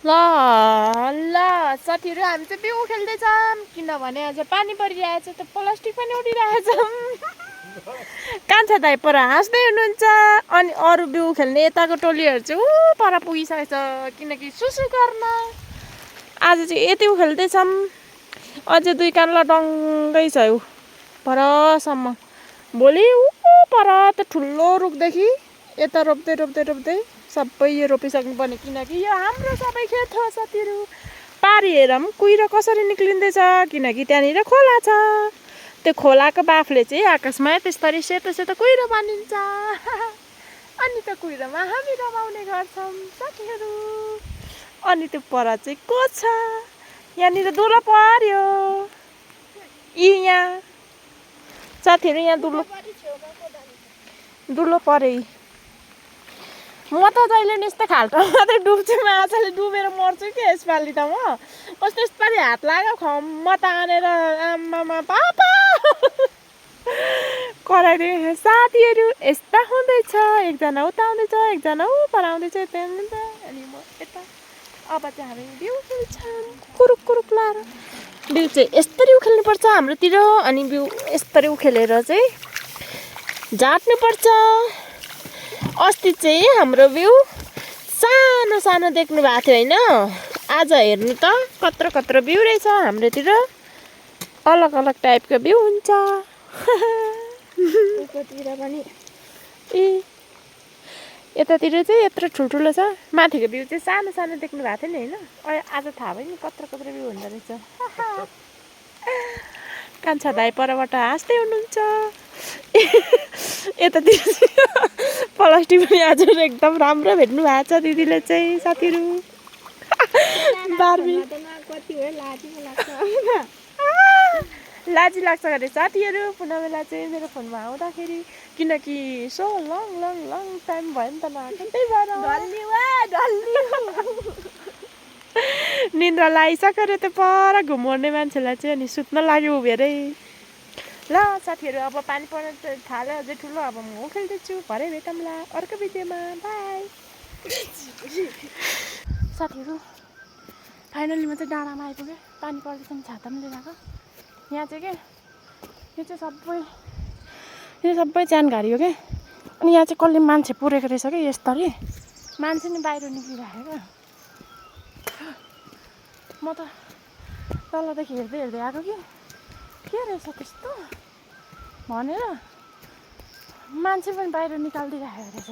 ल ल साथीहरू हामी चाहिँ बिउ खेल्दैछौँ किनभने आज पानी परिरहेछ त प्लास्टिक पनि उडिरहेछ। कान्छा दाइ पर हाँस्दै हुनुहुन्छ अनि अरू बिउ खेल्ने यताको टोलीहरू चाहिँ ऊ पर पुगिसकेछ किनकि सुसु गर्न। आज चाहिँ यति खेल्दैछौँ अझै 2 कान्ला डङ्गै छ ऊ परसम्म। भोलि ऊ पर त ठुलो रुखदेखि यता रोप्दै रोप्दै रोप्दै सबै यो रोपिसक्नुपर्ने किनकि यो हाम्रो सबै खेत हो साथीहरू। पारी हेरौँ कुहिरो कसरी निक्लिँदैछ किनकि त्यहाँनिर खोला छ। त्यो खोलाको बाफले चाहिँ आकाशमा त्यसरी सेतो सेतो कुहिरो बनिन्छ अनि त्यो कुहिरोमा हामी रमाउने गर्छौँ साथीहरू। अनि त्यो पर चाहिँ को छ यहाँनिर दुलो पर्यो यहाँ साथीहरू यहाँ दुलो परे। म त जहिले नि यस्तो खाल्टो मात्रै डुब्छु माछाले डुबेर मर्छु कि यसपालि त म कस्तो यसपालि हात लाग्यो खम्म तानेर आम्मामा पापा कराइदियो। साथीहरू यस्ता हुँदैछ एकजना उता आउँदैछ एकजना ऊ पर आउँदैछ अनि म यता। अब चाहिँ हामी बिउ खेल्छौँ कुरुक कुरुक लाएर। बिउ चाहिँ यस्तरी उखेल्नुपर्छ हाम्रोतिर अनि बिउ यस्तरी उखेलेर चाहिँ झाट्नुपर्छ। अस्ति चाहिँ हाम्रो बिउ सानो सानो देख्नु भएको थियो होइन, आज हेर्नु त कत्रो कत्रो बिउ रहेछ हाम्रोतिर। अलग अलग टाइपको बिउ हुन्छ पनि। ए यतातिर चाहिँ यत्रो ठुल्ठुलो छ, माथिको बिउ चाहिँ सानो सानो देख्नु भएको थियो नि होइन, आज थाहा भयो नि कत्रो कत्रो बिउ हुँदो रहेछ। कान्छा दाइ परबाट हाँस्दै हुनुहुन्छ। यतातिर प्लास्टिक पनि आज एकदम राम्रो भेट्नु भएको छ दिदीले चाहिँ साथीहरू। बार्बी लाजी लाग्छ अरे साथीहरू पुनः बेला चाहिँ मेरो फोनमा आउँदाखेरि किनकि so long long long time भयो नि त नआएको, त्यही भएर निन्द्रा लागिसकेर त पर घुमाउने मान्छेलाई चाहिँ अनि सुत्न लाग्यो उभिएरै। ल साथीहरू अब पानी पर्न थाल्यो अझै ठुलो, अब म खेल्दैछु, भरे भेटौँला अर्को भिडियोमा, बाई। साथीहरू फाइनली म चाहिँ डाँडामा आइपुगेँ, पानी पर्दैछ नि छाता पनि लिएर आएको। यहाँ चाहिँ के यो चाहिँ सबै जानकारी हो क्या। अनि यहाँ चाहिँ कसले मान्छे पुरेको रहेछ कि यस्तरी मान्छे नि बाहिर निक्लिरहेको क्या। म त तलदेखि हेर्दै हेर्दै आएको कि के रहेछ त्यस्तो भनेर मान्छे पनि बाहिर निकालिदिइराखेको रहेछ।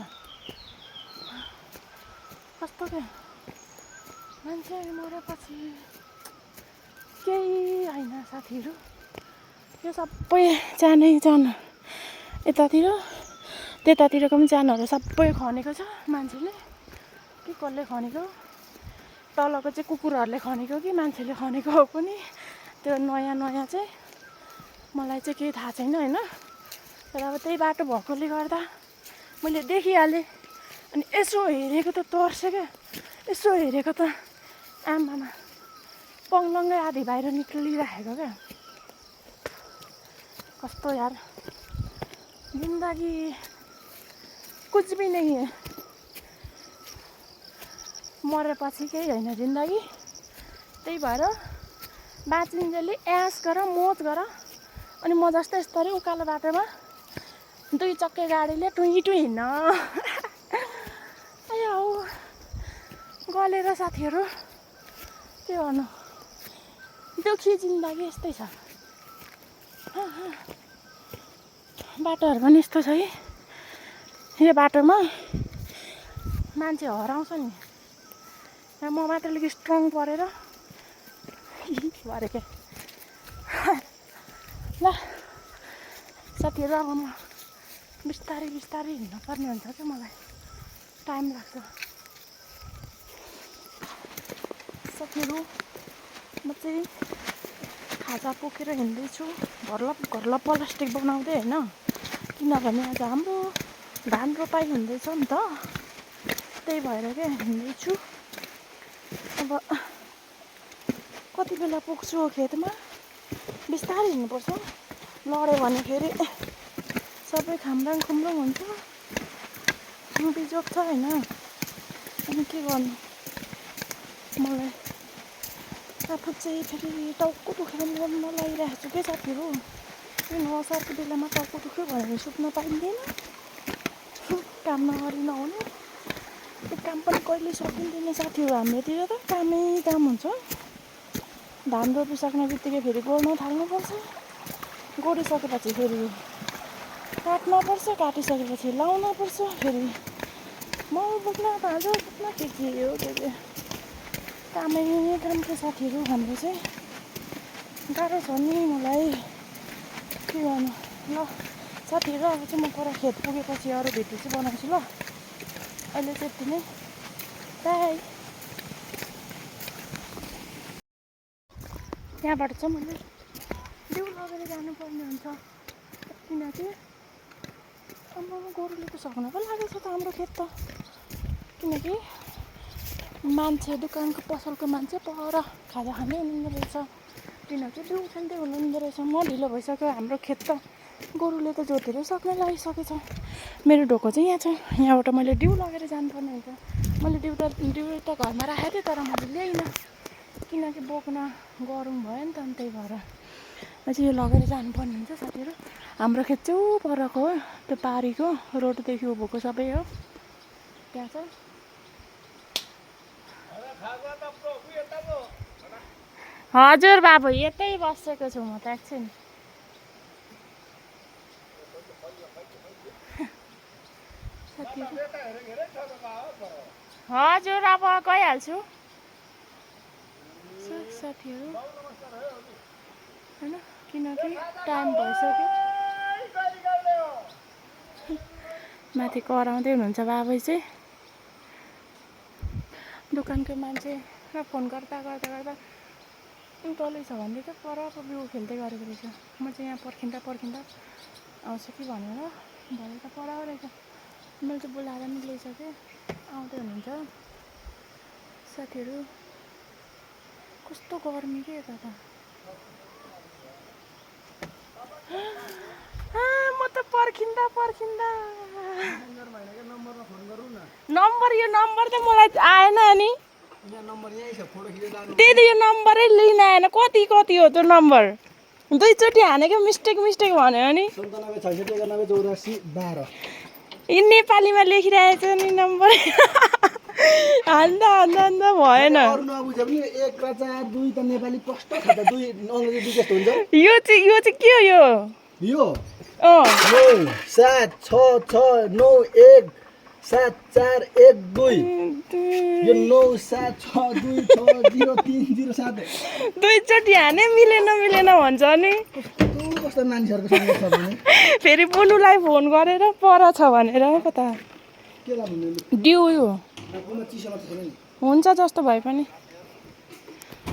कस्तो के मान्छे मरेपछि केही होइन साथीहरू, यो सबै जानै जान यतातिर त्यतातिरको पनि जानहरू सबै खनेको छ मान्छेले कि कसले खनेको। तलको चाहिँ कुकुरहरूले खनेको कि मान्छेले खनेको हो पनि त्यो नयाँ नयाँ चाहिँ मलाई चाहिँ केही थाहा छैन होइन। तर अब त्यही बाटो भएकोले गर्दा मैले देखिहालेँ अनि यसो हेरेको त तर्सेँ क्या। यसो हेरेको त आमामा पङ्लङ्गै आधी बाहिर निक्लिरहेको क्या। कस्तो यार जिन्दगी कुछ भी नहीं है, मरेपछि केही होइन जिन्दगी। त्यही भएर बाँचिन्जेली ऐस गर मोज गर। अनि म जस्तै यस्तरी उकालो बाटोमा 2 चक्के गाडीले टुई टुई हिँड्न हौ गलेर साथीहरू के गर्नु, दुखी जिन्दगी यस्तै छ। बाटोहरू पनि यस्तो छ कि यो बाटोमा मान्छे हराउँछ नि। म मात्र अलिक स्ट्रङ परेर भरे क्या। ल साथीहरू अब म बिस्तारै बिस्तारै हिँड्नुपर्ने हुन्छ क्या, मलाई टाइम लाग्छ। साथीहरू म चाहिँ खाजा पोखेर हिँड्दैछु घरला प्लास्टिक बनाउँदै होइन, किनभने आज हाम्रो धान रोपाइ हुँदैछ नि त, त्यही भएर क्या हिँड्दैछु। अब कति बेला पुग्छु खेतमा, बिस्तारै हिँड्नुपर्छ, लड्यो भने फेरि सबै खाम्राङ खुम्राङ हुन्छ, बिजोग छ होइन। अनि के गर्नु मलाई आफू चाहिँ फेरि टाउको दुखेर मर्न लागिरहेको छु क्या साथीहरू। यो नसारको बेलामा टाउको दुख्यो भनेर सुत्न पाइँदैन, काम नगरी नहुने। त्यो काम पनि कहिले सकिँदैन साथीहरू। हाम्रोतिर त कामै काम हुन्छ। धान रोपिसक्ने बित्तिकै फेरि गोड्न थाल्नुपर्छ, गोडिसकेपछि फेरि काट्नुपर्छ, काटिसकेपछि लाउनुपर्छ, फेरि मल बोक्न, भाँडो बोक्न, के हो के कामै काम थियो साथीहरू। हाम्रो चाहिँ गाह्रो छ नि मलाई, के गर्नु। ल साथीहरू, अब चाहिँ म पर खेत पुगेपछि अरू भिडियो चाहिँ बनाउँछु ल। अहिले चाहिँ यति नै, बाई। यहाँबाट चाहिँ मैले दिउ लगेर जानुपर्ने हुन्छ, किनकि अब गोरुले त सक्न पो लागेको छ त हाम्रो खेत त। किनकि मान्छे, दोकानको पसलको मान्छे पर खाजा खानै हुनुहुँदो रहेछ, किनकि दिउ खेल्दै हुनुहुँदो रहेछ। म ढिलो भइसक्यो, हाम्रो खेत त गोरुले त जोतेरै सक्न लागिसकेछ। मेरो ढोको चाहिँ यहाँ छ, यहाँबाट मैले दिउ लगेर जानुपर्ने हुन्छ। मैले दिउ त घरमा राखेको थिएँ, तर मैले ल्याइनँ किनकि बोक्न गरौँ भयो नि त, अनि त्यही भएर चाहिँ यो लगेर जानुपर्ने हुन्छ साथीहरू। हाम्रो खेत चाहिँ ऊ परको हो, त्यो पारीको रोडदेखि उँभोको सबै हो, त्यहाँ छ। हजुर बाबु, यतै बसेको छु म त एकछिन। हजुर, अब गइहाल्छु साथीहरू, होइन, किनकि टाइम भइसक्यो। माथि कराउँदै हुनुहुन्छ बाबै चाहिँ। दोकानको मान्छे र फोन गर्दा गर्दा गर्दा तलै छ भन्दै त पर बिउ खेल्दै गरेको रहेछ। म चाहिँ यहाँ पर्खिँदा पर्खिँदा आउँछ कि भनेर भरे त पर रहेछ। मैले चाहिँ बोलाएर नि ल्याइसकेँ, आउँदै हुनुहुन्छ साथीहरू। कस्तो गर्मी के यता त। म त पर्खिँदा पर्खिँदा नम्बर, यो नम्बर त मलाई आएन नि। त्यही त, यो नम्बरै लिन आएन। कति कति हो त्यो नम्बर? दुईचोटि हानेको मिस्टेक भन्यो नि। यी नेपालीमा लेखिरहेको छ नि नम्बर। हान्दा हान्दा हान्दा भएन। यो चाहिँ के हो यो? 976691741 यो 976260307 दुईचोटि हाने मिलेन भन्छ नि। कस्तो मान्छेहरुको समस्या छ भने फेरि बुनुलाई फोन गरेर पर छ भनेर पता के ला भन्नु डिउ यो आफुमा चिसो मात्र छैन नि हुन्छ जस्तो भए पनि।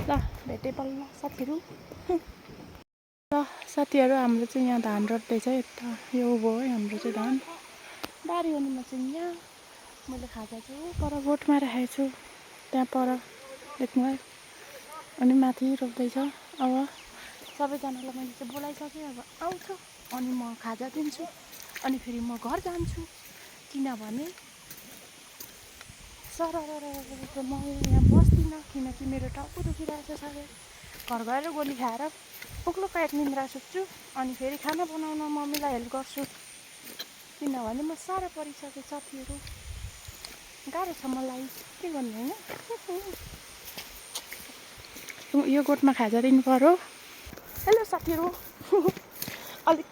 ल भेटे बल्ल साथीहरु। ल साथीहरु, हाम्रो चाहिँ यहाँ धान रोप्दैछ। यता यो हो हाम्रो चाहिँ धान बारी हुनुमा चाहिँ यहाँ मैले खाजा चाहिँ पर गोठमा राखेको छु, त्यहाँ पर देख्नुभयो। अनि माथि रोप्दैछ। अब सबैजनालाई मैले चाहिँ बोलाइसकेँ, अब आउँछ अनि म खाजा दिन्छु अनि फेरि म घर जान्छु। किनभने सररररर म यहाँ बस्दिनँ, किनकि मेरो टाउको दुखिरहेको छ साह्रै। घर गएर गोली खाएर उक्लो पेट निन्द्रा सुत्छु अनि फेरि खाना बनाउन मम्मीलाई हेल्प गर्छु। किनभने म साह्रो परिसकेँ साथीहरू, गाह्रो छ मलाई, के गर्नु होइन। यो गोठमा खाजा दिनु पर्यो। हेलो साथीहरू। अलिक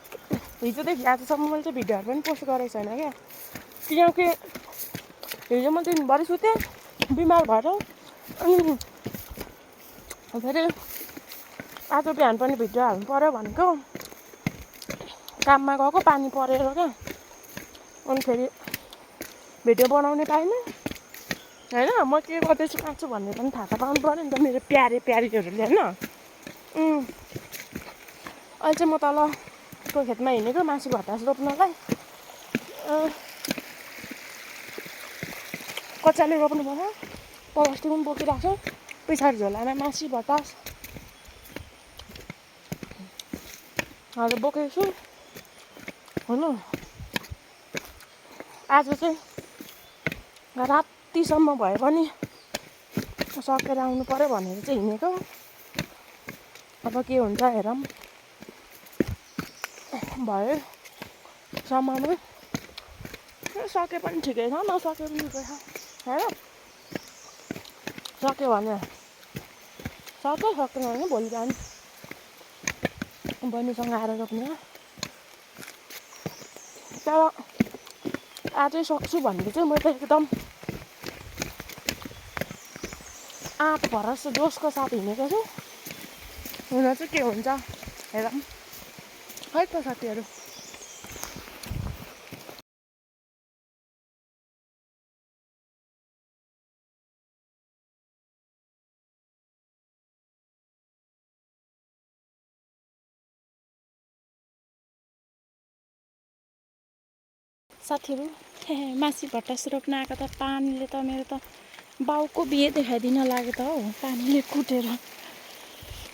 हिजोदेखि आजसम्म मैले चाहिँ भिडियोहरू पनि पोस्ट गरेको छैन क्या, किनकि हिजो म दिनभरि सुतेँ बिमार भएर। अनि फेरि आज बिहान पनि भिडियो हाल्नु पर्यो भनेको, काममा गएको पानी परेर क्या, अनि फेरि भिडियो बनाउनै पाइनँ होइन। म के गर्दैछु कहाँ छु भन्ने पनि थाहा त पाउनु पऱ्यो नि त मेरो प्यारीहरूले होइन। अहिले चाहिँ म तलको खेतमा हिँडेको मासु भटास रोप्नलाई। कच्चाले रोप्नु पर्छ, प्लास्टिक पनि बोकिरहेको छु, पछाडि झोलामा मासु भटास हजुर बोकेको छु होइन। आज चाहिँ रातिसम्म भए पनि सकेर आउनु पर्यो भनेर चाहिँ हिँडेको। अब के हुन्छ हेरौँ। भयो सम्ममा सके पनि ठिकै छ, नसके पनि ठिकै छ। हेर सक्यो भने सक्यो, सकेन भने भोलि जाने बहिनीसँग आएर रोप्ने। तर आजै सक्छु भनेको चाहिँ म त एकदम आँट भरोसा जोसको साथ हिँडेको छु। हुन चाहिँ के हुन्छ हेरौँ है त साथीहरू। साथीहरू मासी भट्टास रोप्न आएको त पानीले त मेरो त बाउको बिहे देखाइदिन लाग्यो त हौ। पानीले कुटेर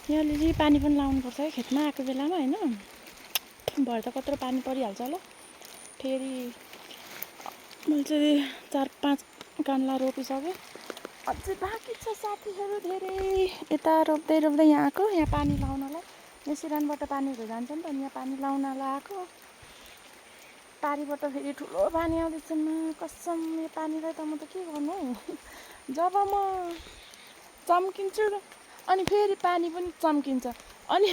यहाँ अलिअलि पानी पनि लाउनुपर्छ है खेतमा आएको बेलामा होइन। भरे त कत्रो पानी परिहाल्छ होला। फेरि मैले चाहिँ 4-5 कान्ला रोपिसकेँ, अझै बाँकी छ साथीहरू धेरै। यता रोप्दै रोप्दै यहाँ आएको, यहाँ पानी लाउनलाई। यहाँ सिरानबाट पानीहरू जान्छ नि त, यहाँ पानी लाउनलाई आएको। पारीबाट फेरि ठुलो पानी आउँदैछ न कसम। यो पानीलाई त म त के गर्नु हौ। जब म चम्किन्छु अनि फेरि पानी पनि चम्किन्छ, अनि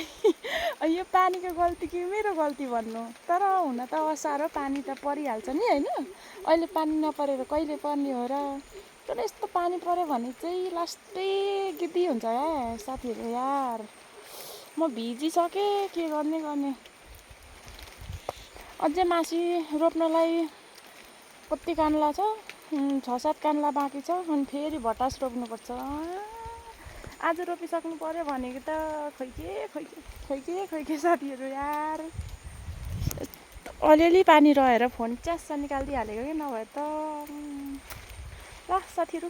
यो पानीको गल्ती कि मेरो गल्ती भन्नु। तर हुन त असार पानी त परिहाल्छ नि होइन। अहिले पानी नपरेर कहिले पर्ने हो र। तर यस्तो पानी पऱ्यो भने चाहिँ लास्टै गिद्दी हुन्छ या साथीहरू यार। म भिजिसकेँ, के गर्ने। अझै मासी रोप्नलाई कति कान्ला छ, 6-7 कान्ला बाँकी छ। अनि फेरि भटास रोप्नुपर्छ। आज रोपिसक्नु पर्यो भनेको त खोइ के साथीहरू यार। अलिअलि पानी रहेर फोन च्यास्स निकालिदिइहालेको कि नभए त। ल साथीहरू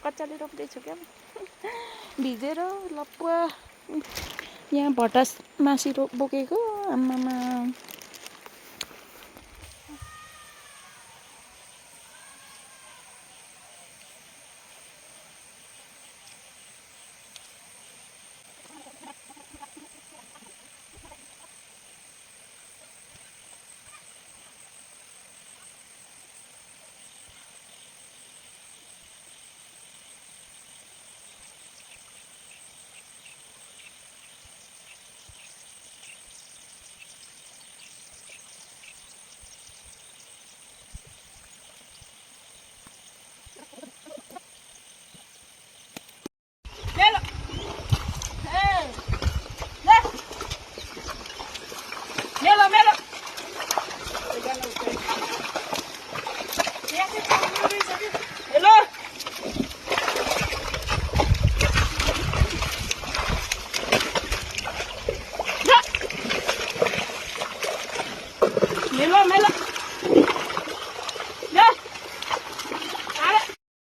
कच्चाले रोप्दैछु क्या भिजेर लप्पुवा। यहाँ भटास मासी बोकेको आम्मामा।